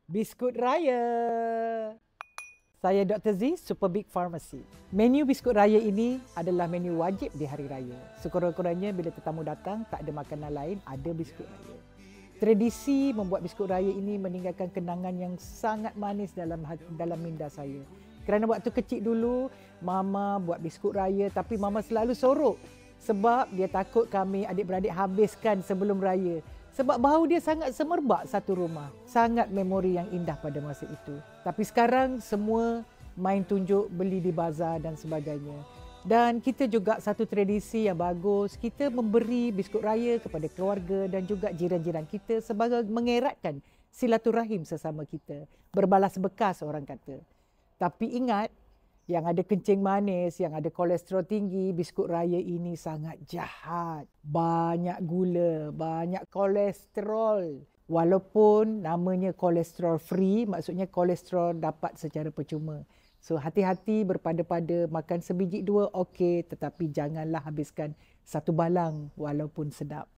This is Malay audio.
Biskut Raya. Saya Dr. Z, Super Big Pharmacy. Menu biskut raya ini adalah menu wajib di hari raya. Sekurang-kurangnya bila tetamu datang, tak ada makanan lain, ada biskut raya. Tradisi membuat biskut raya ini meninggalkan kenangan yang sangat manis dalam minda saya. Kerana waktu kecil dulu, Mama buat biskut raya tapi Mama selalu sorok sebab dia takut kami adik-beradik habiskan sebelum raya. Sebab bau dia sangat semerbak satu rumah. Sangat memori yang indah pada masa itu. Tapi sekarang semua main tunjuk, beli di bazar dan sebagainya. Dan kita juga satu tradisi yang bagus, kita memberi biskut raya kepada keluarga dan juga jiran-jiran kita sebagai mengeratkan silaturahim sesama kita. Berbalas bekas orang kata. Tapi ingat, yang ada kencing manis, yang ada kolesterol tinggi, biskut raya ini sangat jahat. Banyak gula, banyak kolesterol. Walaupun namanya kolesterol free, maksudnya kolesterol dapat secara percuma. So hati-hati berpada-pada, makan sebiji dua okey, tetapi janganlah habiskan satu balang walaupun sedap.